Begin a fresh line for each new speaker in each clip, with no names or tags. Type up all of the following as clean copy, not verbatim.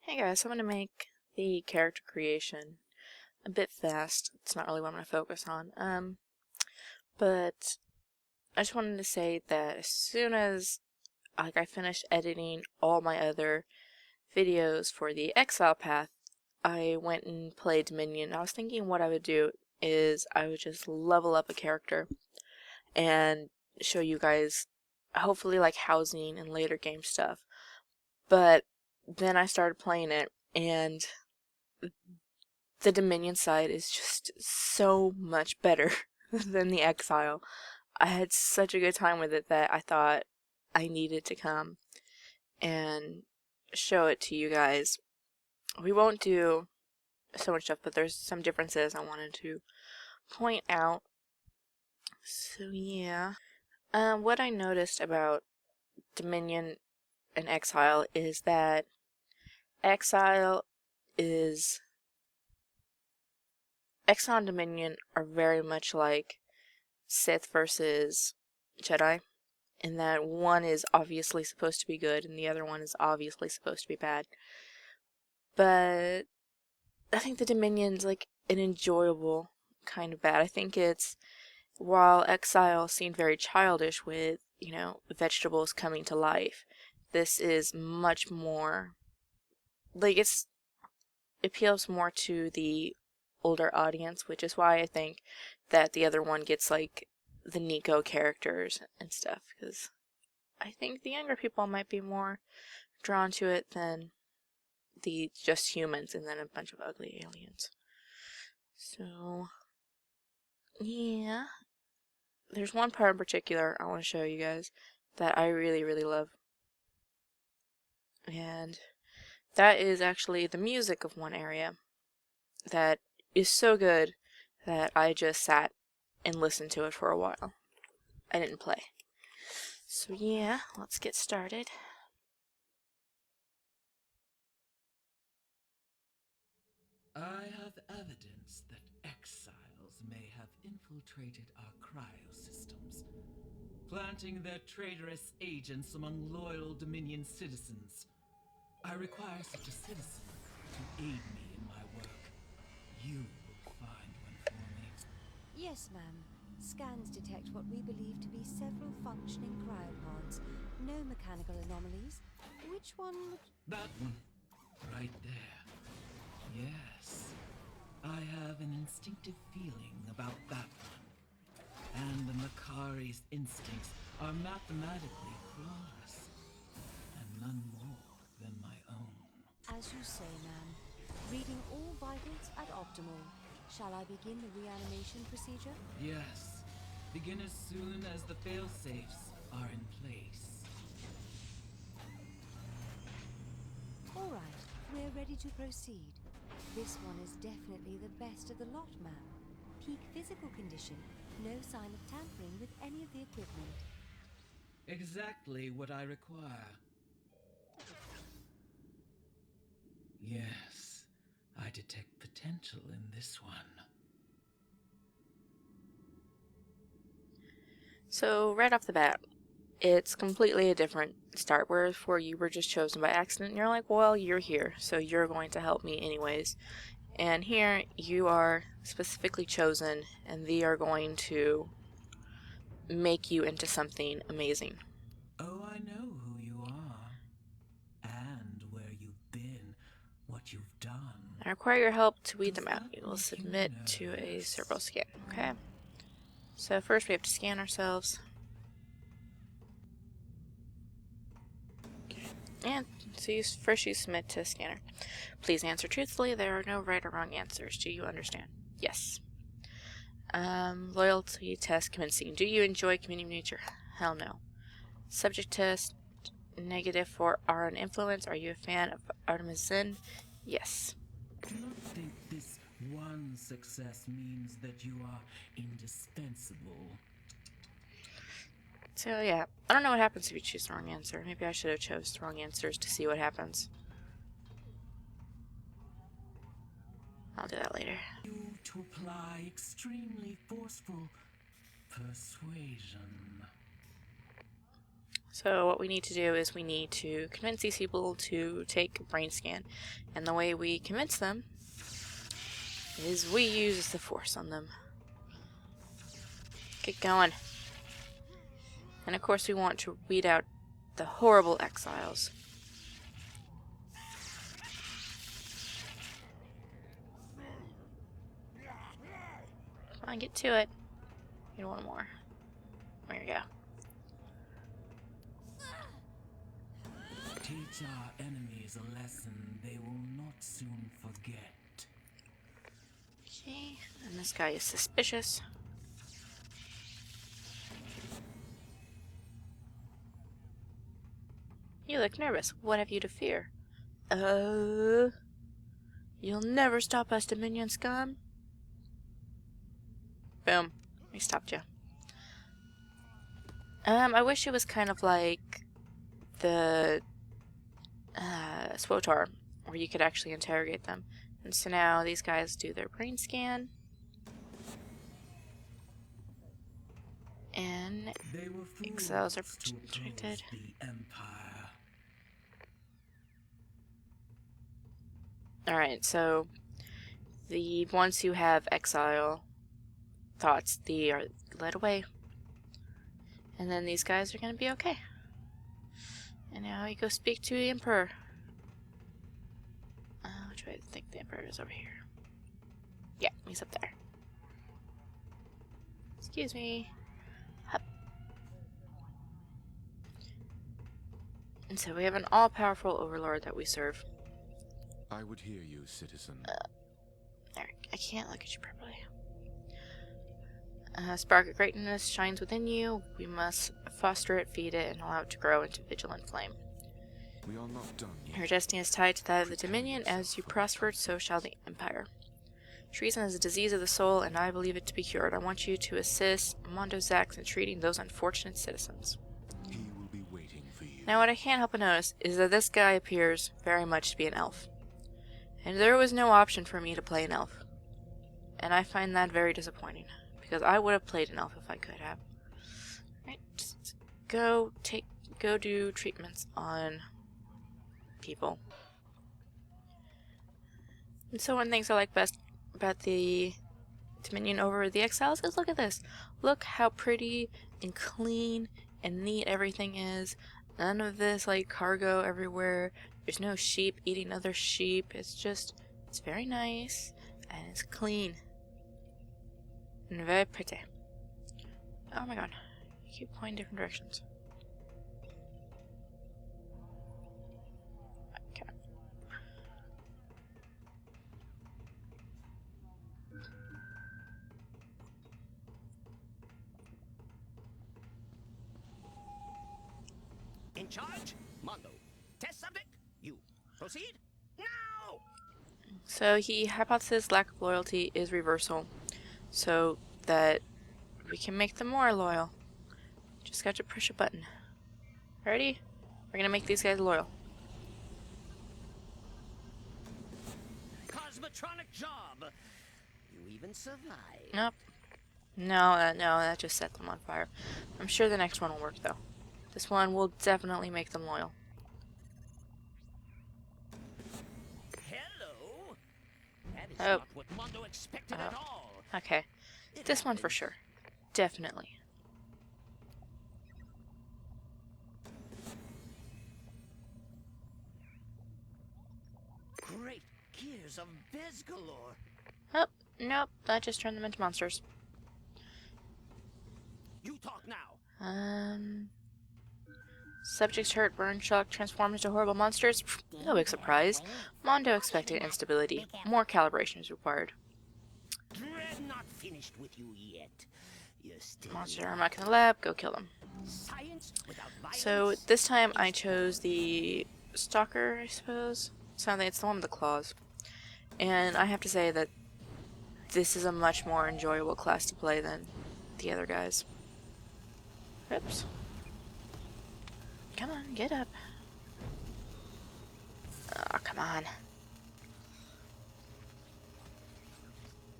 Hey guys, I'm going to make the character creation a bit fast. It's not really what I'm going to focus on. But I just wanted to say that as soon as I finished editing all my other videos for the Exile path, I went and played Dominion. I was thinking what I would do is I would just level up a character and show you guys hopefully like housing and later game stuff. But then I started playing it, and the Dominion side is just so much better than the Exile. I had such a good time with it that I thought I needed to come and show it to you guys. We won't do so much stuff, but there's some differences I wanted to point out. So yeah. What I noticed about Dominion and Exile is that Exile is Exile and Dominion are very much like Sith versus Jedi, in that one is obviously supposed to be good and the other one is obviously supposed to be bad. But I think the Dominion's like an enjoyable kind of bad. I think it's, while Exile seemed very childish with, vegetables coming to life, this is much more, like, it appeals more to the older audience, which is why I think that the other one gets like the Nico characters and stuff, because I think the younger people might be more drawn to it than the just humans and then a bunch of ugly aliens. So yeah, there's one part in particular I want to show you guys that I really, really love, and that is actually the music of one area that is so good that I just sat and listened to it for a while. I didn't play. So yeah, let's get started.
I have evidence that Exiles may have infiltrated our cryosystems, planting their traitorous agents among loyal Dominion citizens. I require such a citizen to aid me in my work. You will find one for me.
Yes, ma'am. Scans detect what we believe to be several functioning cryopods. No mechanical anomalies. Which one looks...
That one, right there. Yes, I have an instinctive feeling about that one. And the Makari's instincts are mathematically flawless, and none more than my own.
As you say, ma'am. Reading all vitals at optimal. Shall I begin the reanimation procedure?
Yes, begin as soon as the failsafes are in place.
All right, we're ready to proceed. This one is definitely the best of the lot, ma'am. Peak physical condition. No sign of tampering with any of the equipment.
Exactly what I require. Yes, I detect potential in this one.
So right off the bat, it's completely a different start, where before you were just chosen by accident and you're like, well, you're here, so you're going to help me anyways. And here you are specifically chosen and they are going to make you into something amazing.
Oh, I know who you are. And where you've been, what you've done.
I require your help to weed
Does
them out.
that
You will
make you
submit to a
nervous?
cerebral scan, okay? So first we have to scan ourselves. And so first you submit to a scanner. Please answer truthfully. There are no right or wrong answers. Do you understand? Yes. Loyalty test commencing. Do you enjoy community nature? Hell no. Subject test negative for RN influence. Are you a fan of Artemis Zen? Yes.
Do not think this one success means that you are indispensable.
So yeah, I don't know what happens if you choose the wrong answer. Maybe I should have chose the wrong answers to see what happens. I'll do that later.
You to apply extremely forceful persuasion.
So what we need to do is we need to convince these people to take a brain scan. And the way we convince them is we use the force on them. Get going. And of course we want to weed out the horrible exiles. Come on, get to it. Need one more. There you go.
Teach our enemies a lesson they will not soon forget.
Okay, and this guy is suspicious. You look nervous. What have you to fear? You'll never stop us, Dominion scum. Boom. We stopped you. I wish it was kind of like the SWOTAR, where you could actually interrogate them. And so now these guys do their brain scan. And Exiles are protected. Alright, so the ones who have exile thoughts, they are led away. And then these guys are gonna be okay. And now you go speak to the Emperor. Which way do I think the Emperor is? Over here. Yeah, he's up there. Excuse me. Hup. And so we have an all-powerful overlord that we serve.
I would hear you, citizen.
There, I can't look at you properly. Spark of greatness shines within you. We must foster it, feed it, and allow it to grow into vigilant flame.
We are not done yet.
Your destiny is tied to that of the Dominion. As you prosper, so shall the Empire. Treason is a disease of the soul, and I believe it to be cured. I want you to assist Mondo Zax in treating those unfortunate citizens.
He will be waiting for you.
Now, what I can't help but notice is that this guy appears very much to be an elf. And there was no option for me to play an elf. And I find that very disappointing, because I would have played an elf if I could have. Right, just go do treatments on people. And so one of the things I like best about the Dominion over the Exiles is look at this. Look how pretty and clean and neat everything is. None of this like cargo everywhere. There's no sheep eating other sheep. It's very nice and it's clean. And very pretty. Oh my god. You keep pointing different directions. Okay.
In charge? Mondo. Test subject? You. Proceed? Now!
So he hypothesized lack of loyalty is reversal, so that we can make them more loyal. Just got to push a button. Ready? We're gonna make these guys loyal.
Cosmotronic job! You even survived.
Nope. No, that just set them on fire. I'm sure the next one will work though. This one will definitely make them loyal.
Hello? That is
Oh.
not what Mondo expected at all.
Okay. This one for sure. Definitely.
Great gears of Bez galore.
Oh, nope. That just turned them into monsters.
You talk now.
Subjects hurt, burn, shock, transform into horrible monsters? No big surprise. Mondo expected instability. More calibration is required.
Dread not finished with you yet. You're still
Monster Armac in the lab, go kill them.
science without violence.
So this time I chose the Stalker, I suppose. So it's the one with the claws. And I have to say that this is a much more enjoyable class to play than the other guys. Oops. Come on, get up. Oh, come on.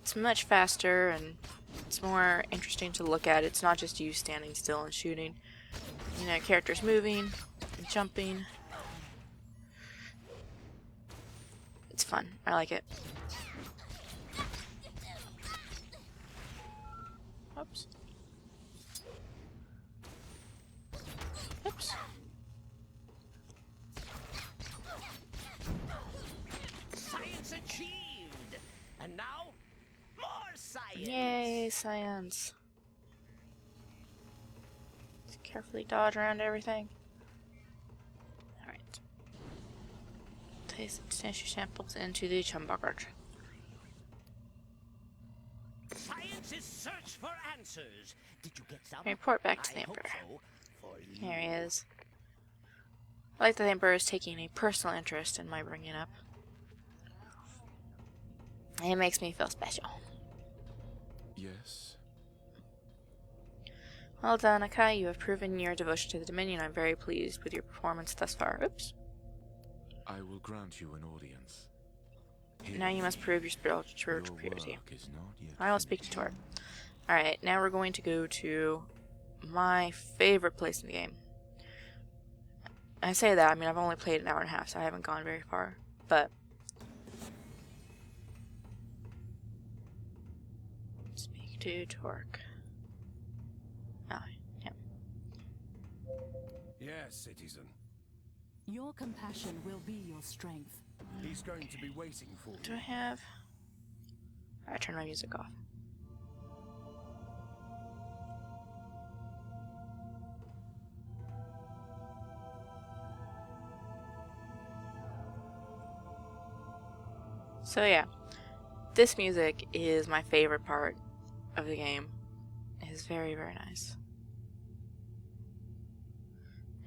It's much faster and it's more interesting to look at. It's not just you standing still and shooting. you know, characters moving and jumping. It's fun. I like it. Oops. Oops.
Science achieved! And now, more science!
Yay, science. Just carefully dodge around everything. Alright. Place the tissue samples into the chumbucket.
Science's search for answers. Did you get some?
Report back to the
I hope
Emperor.
so, for you.
Here he is. I like that the Emperor is taking a personal interest in my bringing up. It makes me feel special.
Yes?
Well done, Akai. You have proven your devotion to the Dominion. I'm very pleased with your performance thus far. Oops.
I will grant you an audience.
Now you must prove your spiritual
Your
purity.
work is not yet
I will speak to
finished.
Torque. Alright, now we're going to go to my favorite place in the game. I say that, I mean, I've only played an hour and a half, so I haven't gone very far. But speak to Torque. Oh, yeah.
Yes, citizen.
Your compassion will be your strength.
He's going to be waiting for
Do
you.
I have... I turn my music off. So yeah, this music is my favorite part of the game. It is very, very nice.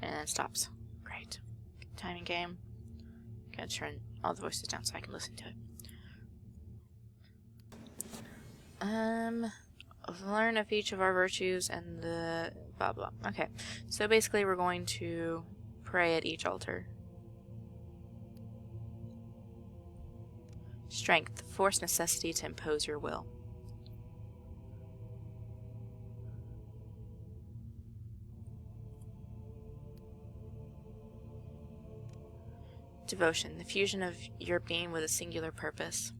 And then it stops. Great. Timing game. Gotta turn all the voices down so I can listen to it. Learn of each of our virtues and the blah blah. Okay, so basically we're going to pray at each altar. Strength, force necessity to impose your will. Devotion, the fusion of your being with a singular purpose.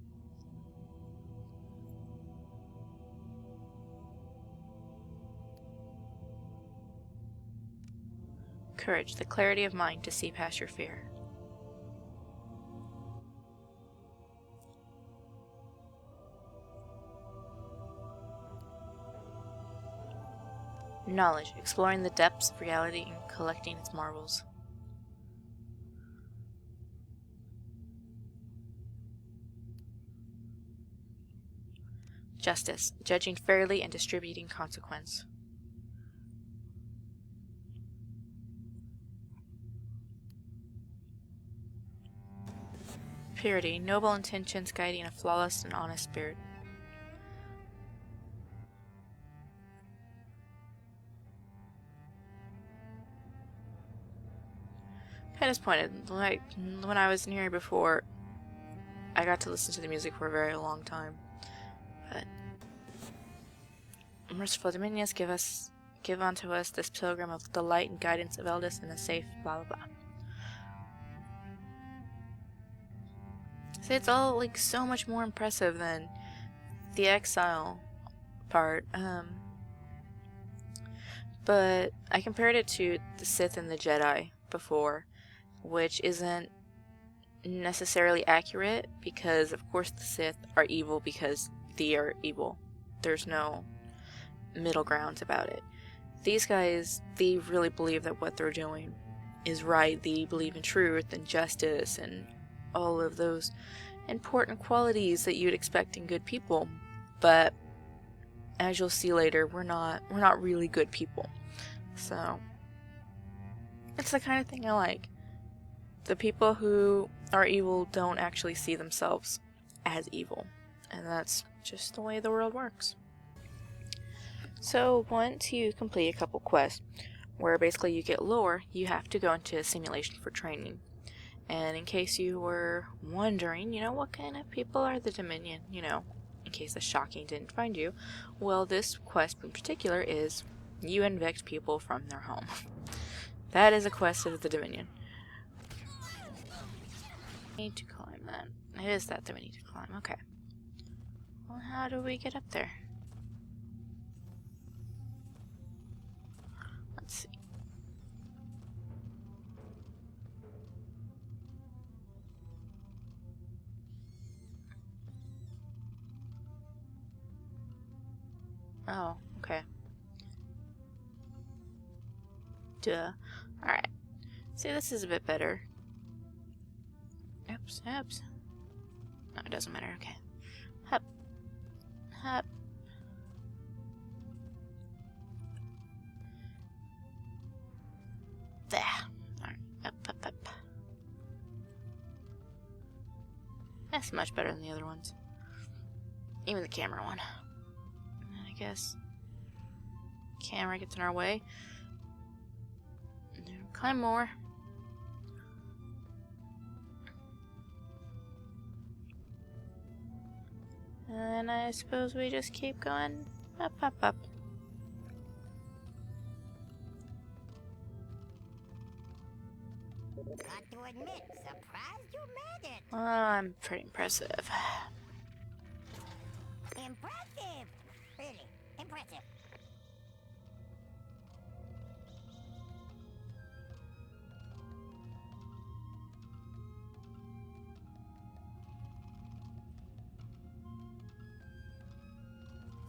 Courage, the clarity of mind to see past your fear. Knowledge, exploring the depths of reality and collecting its marvels. Justice, judging fairly and distributing consequence. Purity, noble intentions guiding a flawless and honest spirit. Kind of disappointed. Like, when I was in here before, I got to listen to the music for a very long time. But merciful Dominions, give unto us this pilgrim of the light and guidance of Eldest and a safe blah blah blah. So it's all like so much more impressive than the Exile part. But I compared it to the Sith and the Jedi before, which isn't necessarily accurate because of course the Sith are evil because they are evil. There's no middle grounds about it. These guys, they really believe that what they're doing is right. They believe in truth and justice and all of those important qualities that you'd expect in good people. But as you'll see later, we're not really good people. So it's the kind of thing I like. The people who are evil don't actually see themselves as evil. And that's just the way the world works. So once you complete a couple quests, where basically you get lore, you have to go into a simulation for training. And in case you were wondering, you know, what kind of people are the Dominion, you know, in case the shocking didn't find you, well, this quest in particular is You evict people from their home. That is a quest of the Dominion. Need to climb that. It is that we need to climb. Okay. Well, how do we get up there? Let's see. Oh, okay. Duh. Alright. See, this is a bit better. Oops, oops. No, it doesn't matter. Okay. Hup. Hup. There. Alright. Up, up, up. That's much better than the other ones. Even the camera one. And I guess camera gets in our way. Climb more. And I suppose we just keep going up, up, up.
Got to admit, surprised you made it.
I'm pretty impressive.
Impressive. Really, impressive.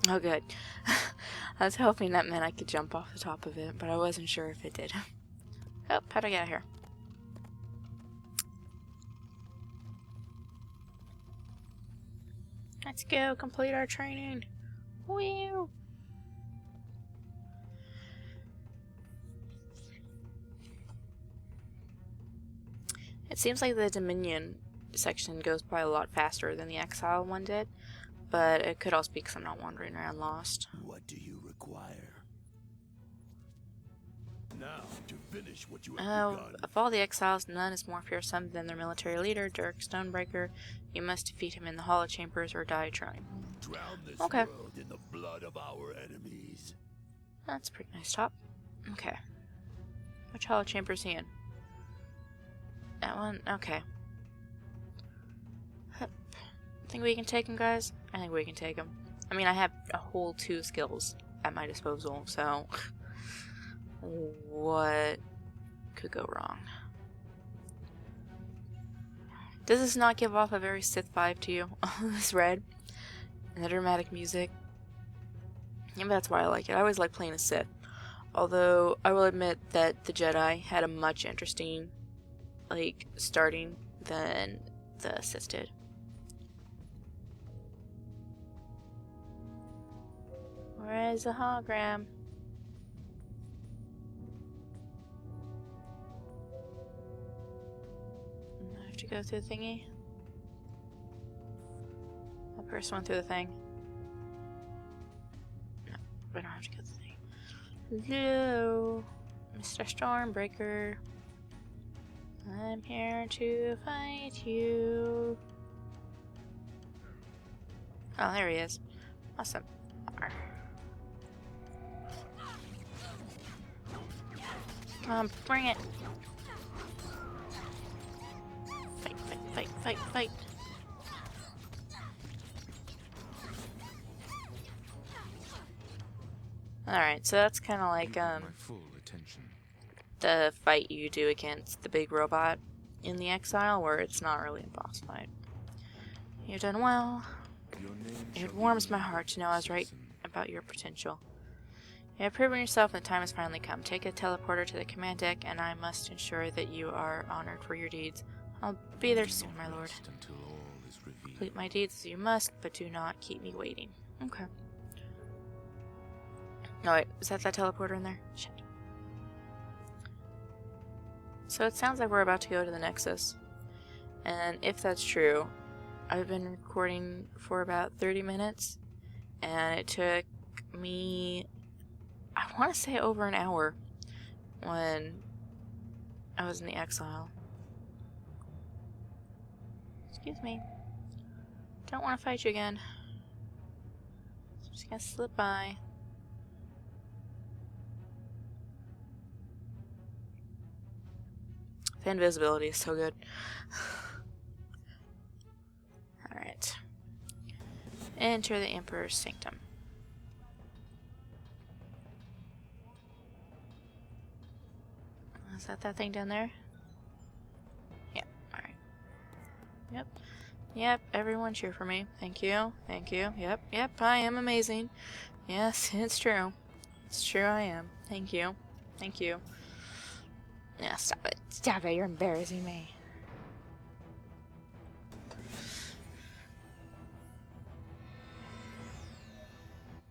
Oh, good. I was hoping that meant I could jump off the top of it, but I wasn't sure if it did. Oh, how'd I get out of here? Let's go complete our training. Woo! It seems like the Dominion section goes by a lot faster than the Exile one did, but it could also be because I'm not wandering around lost.
What do you require? Now, to finish what you have begun.
Of all the Exiles, none is more fearsome than their military leader, Dirk Stonebreaker. You must defeat him in the Hollow Chambers or die trying.
Drown this
Okay.
world in the blood of our enemies.
That's a pretty nice top. Okay. Which Hollow Chamber is he in? That one? Okay. Hup. Think we can take him, guys? I think we can take him. I mean, I have a whole 2 skills at my disposal, so what could go wrong? Does this not give off a very Sith vibe to you? This red and the dramatic music. Yeah, but that's why I like it. I always like playing a Sith. Although I will admit that the Jedi had a much interesting starting than the Sith did. Where is the hologram? I have to go through the thingy. That person went through the thing. No, we don't have to go through the thing. Hello, Mr. Stormbreaker. I'm here to fight you. Oh, there he is. Awesome. Arr. Come on, bring it. Fight, fight, fight, fight, fight. Alright, so that's kind of like,
You have my full attention.
the fight you do against the big robot in the Exile, where it's not really a boss fight. You've done well.
Your name
It
shall
warms
be
my heart to know I was right
Citizen.
about your potential. You have proven yourself and the time has finally come. Take a teleporter to the command deck, and I must ensure that you are honored for your deeds. I'll be there
Do
soon,
not
my lord.
rest until all is revealed.
Complete my deeds as you must, but do not keep me waiting. Okay. No, wait. Is that teleporter in there? Shit. So it sounds like we're about to go to the Nexus. And if that's true, I've been recording for about 30 minutes, and it took me, I want to say, over an hour when I was in the Exile. Excuse me. Don't want to fight you again. So I'm just gonna slip by. The invisibility is so good. Alright. Enter the Emperor's Sanctum. Is that thing down there? Yep, alright. Yep. Yep, everyone cheer for me. Thank you. Thank you. Yep, I am amazing. Yes, it's true. It's true, I am. Thank you. Thank you. Yeah, stop it. Stop it, you're embarrassing me.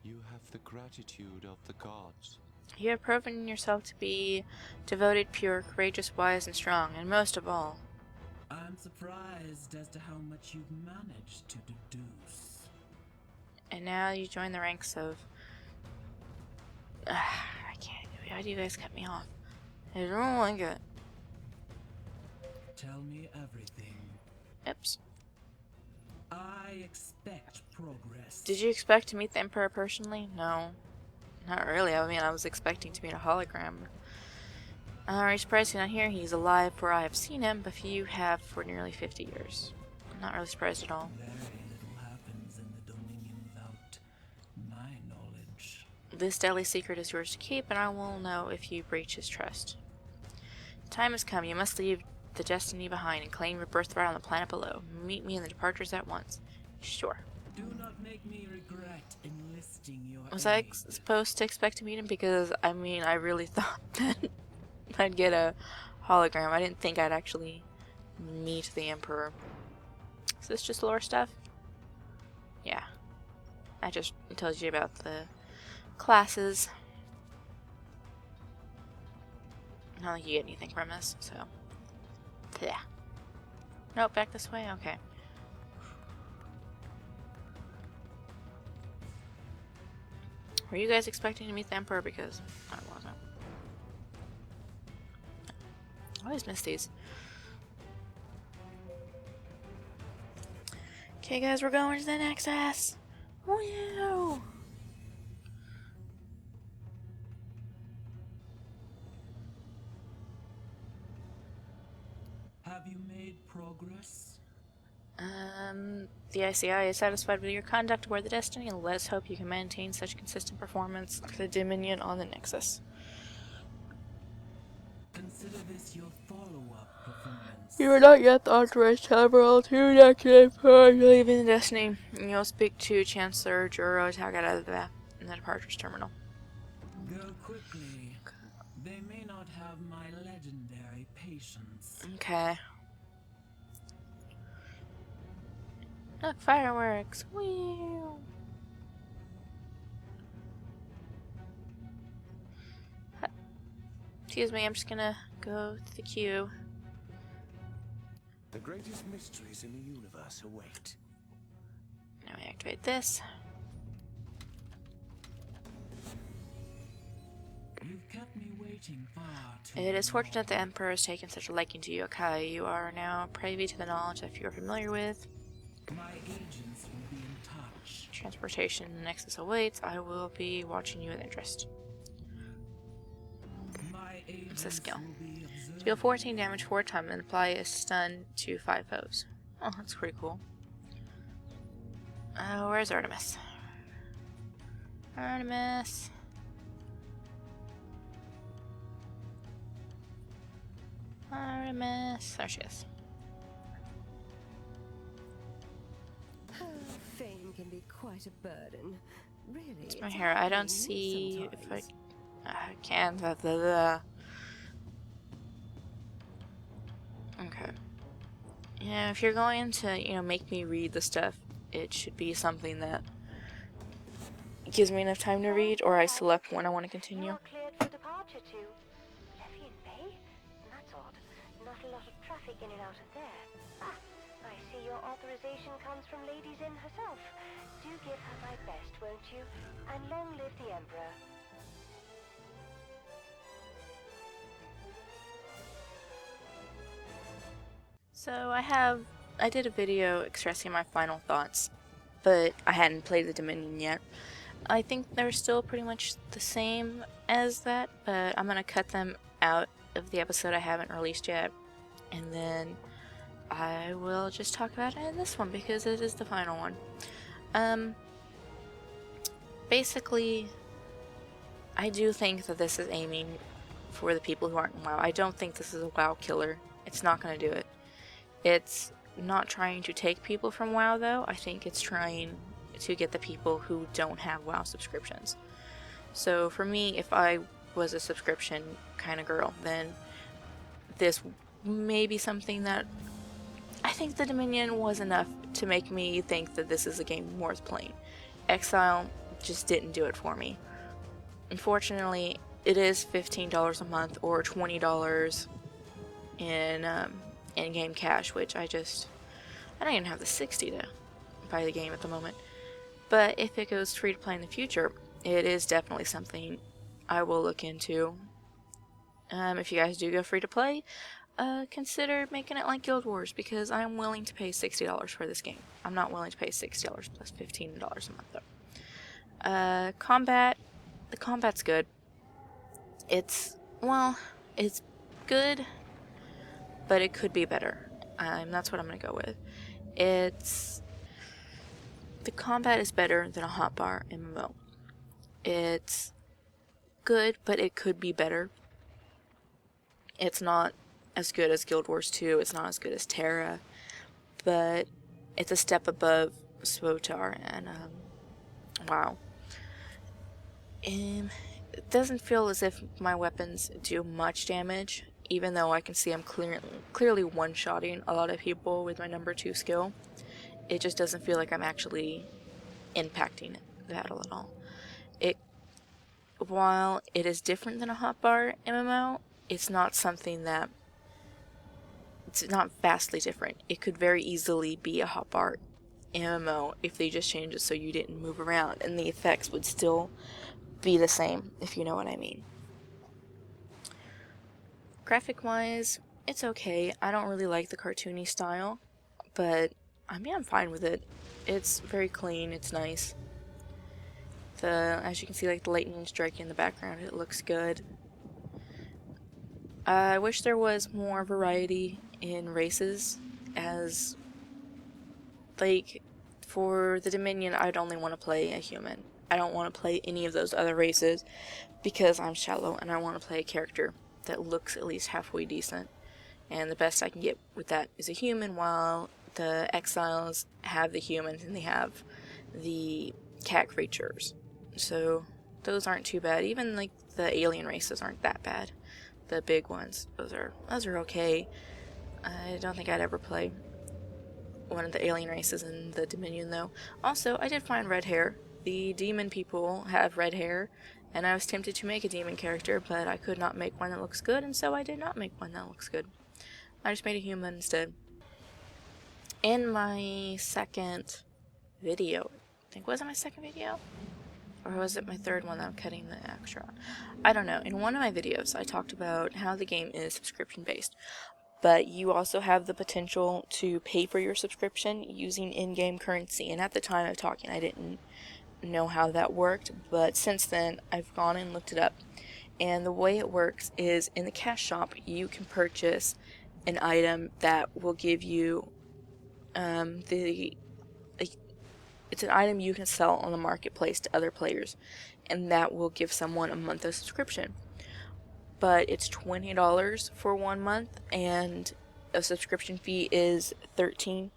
You have the gratitude of the gods.
You have proven yourself to be devoted, pure, courageous, wise, and strong, and most of all,
I'm surprised as to how much you've managed to deduce.
and now you join the ranks of... I can't. Why do you guys cut me off? I don't like it.
Tell me everything.
Oops.
I expect progress.
Did you expect to meet the Emperor personally? No. Not really. I mean, I was expecting to meet a hologram. Are you surprised he's not here? He's alive, for I have seen him, but you have for nearly 50 years. I'm not really surprised at all.
Very little happens in the Dominion without my knowledge.
This deadly secret is yours to keep, and I will know if you breach his trust. The time has come. You must leave the destiny behind and claim your birthright on the planet below. Meet me in the departures at once. Sure.
Do not make me regret enlisting your
Was I
aid.
supposed to expect to meet him? Because, I mean, I really thought that I'd get a hologram. I didn't think I'd actually meet the Emperor. Is this just lore stuff? Yeah. That just tells you about the classes. I don't think you get anything from this, so... Yeah. Nope, back this way? Okay. Were you guys expecting to meet the Emperor? Because I wasn't. I always miss these. Okay guys, we're going to the Nexus! Woo!
Have you made progress?
The ICI is satisfied with your conduct aboard the Destiny, and let us hope you can maintain such consistent performance for the Dominion on the Nexus.
Consider this your follow-up performance.
You are not yet the authorized Admiral to deactivate for leaving the Destiny. You'll speak to Chancellor Juro Tagadada in the departures terminal.
Go quickly. They may not have my legendary patience.
Okay. Look, fireworks! Whee! Excuse me, I'm just gonna go to the queue.
The greatest mysteries in the universe await.
Now we activate this.
You've kept me waiting far too
It is fortunate
long.
the Emperor has taken such a liking to you, Akai. You are now privy to the knowledge that you are familiar with.
My agents will be in touch.
Transportation Nexus awaits. I will be watching you with interest.
My
What's this
agents
skill?
will be observing.
Deal 14 damage 4 times and apply a stun to 5 foes. Oh, that's pretty cool. Where's Artemis? Artemis. Artemis. There she is.
Fame can be quite a burden. Really.
It's my
it's
hair. I don't
hard
see if I
sometimes.
can. Okay. Yeah, if you're going to, make me read the stuff, it should be something that gives me enough time to read, or I select when I want to continue.
You're cleared for departure to Levian Bay? That's odd. Not a lot of traffic in and out of there. Ah, I see your authorization comes from Lady Zin herself. Do give her my best, won't you? And long live the Emperor.
So I did a video expressing my final thoughts, but I hadn't played the Dominion yet. I think they're still pretty much the same as that, but I'm gonna cut them out of the episode I haven't released yet, and then I will just talk about it in this one because it is the final one. Basically, I do think that this is aiming for the people who aren't in WoW. I don't think this is a WoW killer. It's not going to do it. It's not trying to take people from WoW, though. I think it's trying to get the people who don't have WoW subscriptions. So for me, if I was a subscription kind of girl, then this may be something that I think the Dominion was enough to make me think that this is a game worth playing. Exile just didn't do it for me. Unfortunately, it is $15 a month or $20 in in-game cash, which I don't even have the 60 to buy the game at the moment. But if it goes free to play in the future, it is definitely something I will look into. If you guys do go free to play, consider making it like Guild Wars, because I'm willing to pay $60 for this game. I'm not willing to pay $6 plus $15 a month though. Combat. The combat's good. It's good, but it could be better. That's what I'm gonna go with. The combat is better than a hotbar MMO. It's good, but it could be better. It's not as good as Guild Wars 2, it's not as good as Terra, but it's a step above SWOTAR and WoW. It doesn't feel as if my weapons do much damage, even though I can see I'm clearly one-shotting a lot of people with my number 2 skill. It just doesn't feel like I'm actually impacting the battle at all. While it is different than a hotbar MMO, it's not vastly different. It could very easily be a hotbar MMO if they just changed it so you didn't move around, and the effects would still be the same, if you know what I mean. Graphic-wise, it's okay. I don't really like the cartoony style, but I'm fine with it. It's very clean, it's nice. As you can see, like the lightning striking in the background, it looks good. I wish there was more variety in races, as like for the Dominion, I'd only want to play a human. I don't want to play any of those other races because I'm shallow and I want to play a character that looks at least halfway decent. And the best I can get with that is a human, while the Exiles have the humans and they have the cat creatures. So those aren't too bad. Even like the alien races aren't that bad. The big ones, those are okay. I don't think I'd ever play one of the alien races in the Dominion though. Also, I did find red hair. The demon people have red hair, and I was tempted to make a demon character, but I could not make one that looks good, and so I did not make one that looks good. I just made a human instead. In my second video, was it my second video? Or was it my third one that I'm cutting the extra on? I don't know. In one of my videos, I talked about how the game is subscription-based, but you also have the potential to pay for your subscription using in-game currency. And at the time of talking, I didn't know how that worked, but since then, I've gone and looked it up. And the way it works is in the cash shop, you can purchase an item that will give you it's an item you can sell on the marketplace to other players, and that will give someone a month of subscription. But it's $20 for 1 month, and a subscription fee is $13.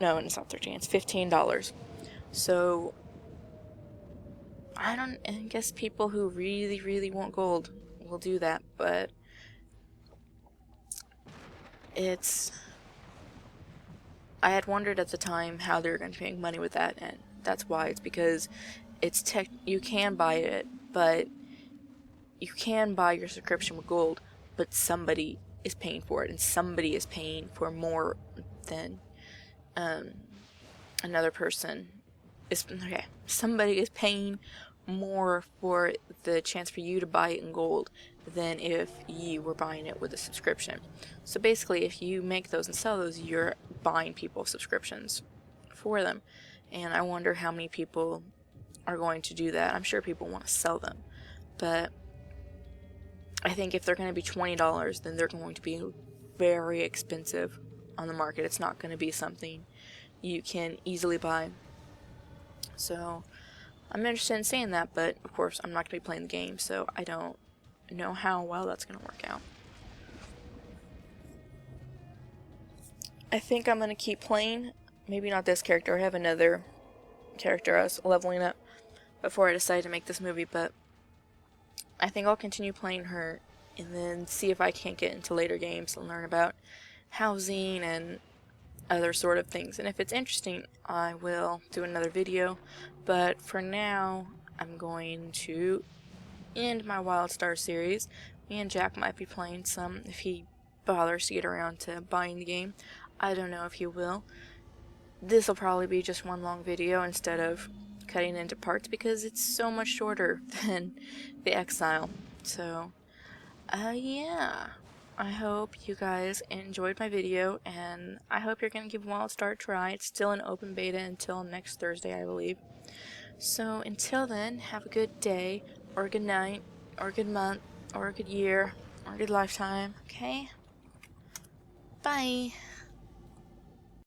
No, it's not $13. It's $15. So I guess people who really, really want gold will do that, but I had wondered at the time how they were going to make money with that, and that's why. It's because you can buy it, but you can buy your subscription with gold, but somebody is paying for it, and somebody is paying for more than another person. Somebody is paying more for the chance for you to buy it in gold than if you were buying it with a subscription. So basically, if you make those and sell those, you're buying people subscriptions for them. And I wonder how many people are going to do that. I'm sure people want to sell them, but I think if they're going to be $20, then they're going to be very expensive on the market. It's not going to be something you can easily buy. So I'm interested in seeing that, but of course I'm not going to be playing the game, so I don't know how well that's going to work out. I think I'm going to keep playing, maybe not this character. I have another character I was leveling up before I decided to make this movie, but I think I'll continue playing her and then see if I can't get into later games and learn about housing and other sort of things. And if it's interesting, I will do another video, but for now I'm going to end my Wildstar series. Me and Jack might be playing some if he bothers to get around to buying the game. I don't know if he will. This will probably be just one long video instead of cutting into parts because it's so much shorter than the Exile. So yeah, I hope you guys enjoyed my video, and I hope you're going to give Wildstar a try. It's still in open beta until next Thursday, I believe. So until then, have a good day, or a good night, or a good month, or a good year, or a good lifetime, okay? Bye!